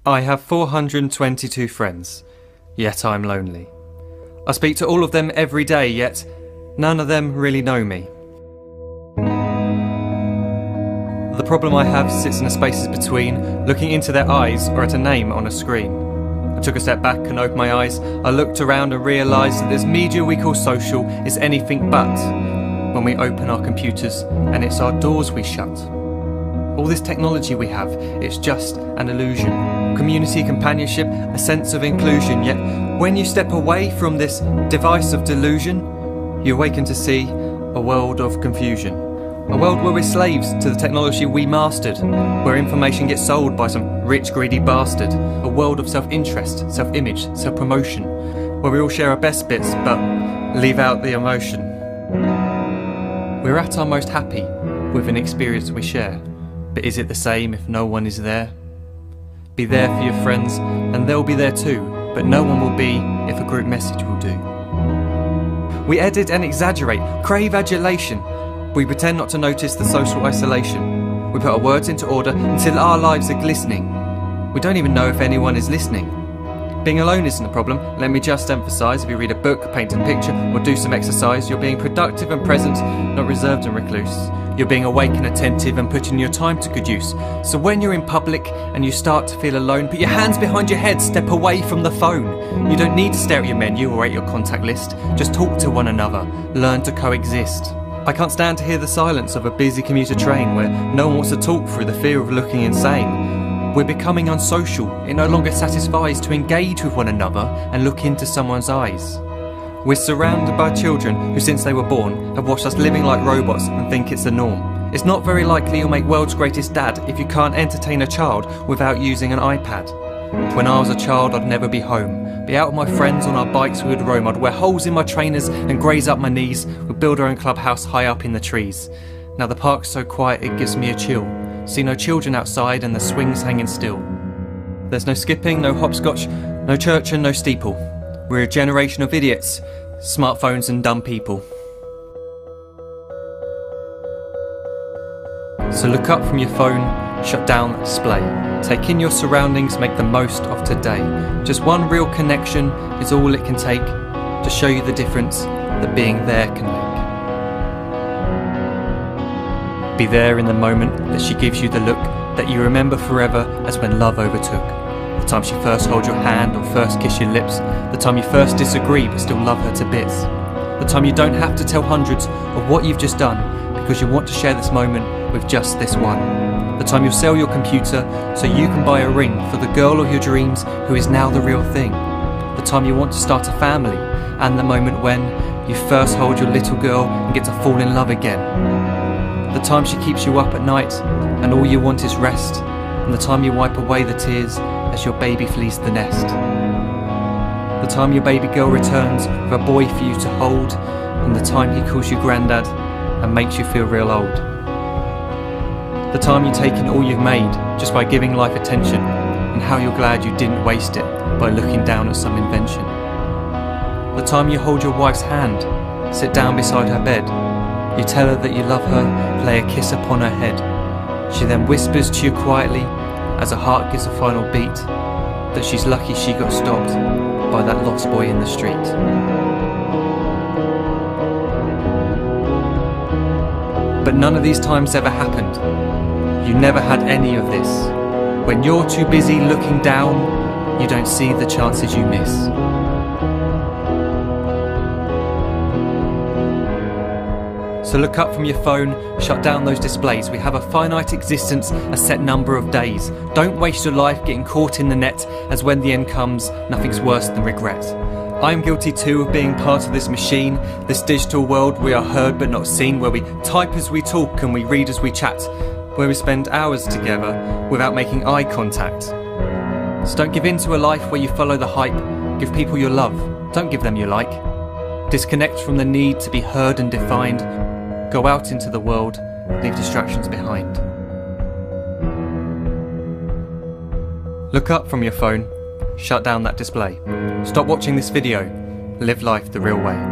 I have 422 friends, yet I'm lonely. I speak to all of them every day, yet none of them really know me. The problem I have sits in the spaces between looking into their eyes or at a name on a screen. I took a step back and opened my eyes. I looked around and realised that this media we call social is anything but when we open our computers and it's our doors we shut. All this technology we have, it's just an illusion. Community, companionship, a sense of inclusion. Yet when you step away from this device of delusion, you awaken to see a world of confusion. A world where we're slaves to the technology we mastered, where information gets sold by some rich, greedy bastard. A world of self-interest, self-image, self-promotion, where we all share our best bits but leave out the emotion. We're at our most happy with an experience we share, but is it the same if no one is there? Be there for your friends and they'll be there too, but no one will be if a group message will do. We edit and exaggerate, crave adulation. We pretend not to notice the social isolation. We put our words into order until our lives are glistening. We don't even know if anyone is listening. Being alone isn't a problem, let me just emphasise. If you read a book, paint a picture, or do some exercise, you're being productive and present, not reserved and recluse. You're being awake and attentive and putting your time to good use. So when you're in public and you start to feel alone, put your hands behind your head, step away from the phone. You don't need to stare at your menu or at your contact list. Just talk to one another, learn to coexist. I can't stand to hear the silence of a busy commuter train where no one wants to talk through the fear of looking insane. We're becoming unsocial. It no longer satisfies to engage with one another and look into someone's eyes. We're surrounded by children who since they were born have watched us living like robots and think it's the norm. It's not very likely you'll make world's greatest dad if you can't entertain a child without using an iPad. When I was a child I'd never be home. Be out with my friends on our bikes we would roam. I'd wear holes in my trainers and graze up my knees. We'd build our own clubhouse high up in the trees. Now the park's so quiet it gives me a chill. See no children outside and the swings hanging still. There's no skipping, no hopscotch, no church and no steeple. We're a generation of idiots, smartphones and dumb people. So look up from your phone, shut down the display. Take in your surroundings, make the most of today. Just one real connection is all it can take to show you the difference that being there can make. Be there in the moment that she gives you the look that you remember forever as when love overtook. The time she first holds your hand or first kiss your lips. The time you first disagree but still love her to bits. The time you don't have to tell hundreds of what you've just done because you want to share this moment with just this one. The time you'll sell your computer so you can buy a ring for the girl of your dreams who is now the real thing. The time you want to start a family, and the moment when you first hold your little girl and get to fall in love again. The time she keeps you up at night and all you want is rest, and the time you wipe away the tears as your baby flees the nest. The time your baby girl returns with a boy for you to hold, and the time he calls you granddad and makes you feel real old. The time you take in all you've made just by giving life attention, and how you're glad you didn't waste it by looking down at some invention. The time you hold your wife's hand, sit down beside her bed, you tell her that you love her, lay a kiss upon her head. She then whispers to you quietly, as her heart gives a final beat, that she's lucky she got stopped by that lost boy in the street. But none of these times ever happened. You never had any of this. When you're too busy looking down, you don't see the chances you miss. So look up from your phone, shut down those displays. We have a finite existence, a set number of days. Don't waste your life getting caught in the net, as when the end comes, nothing's worse than regret. I'm guilty too of being part of this machine, this digital world we are heard but not seen, where we type as we talk and we read as we chat, where we spend hours together without making eye contact. So don't give in to a life where you follow the hype. Give people your love, don't give them your like. Disconnect from the need to be heard and defined. Go out into the world, leave distractions behind. Look up from your phone, shut down that display. Stop watching this video, live life the real way.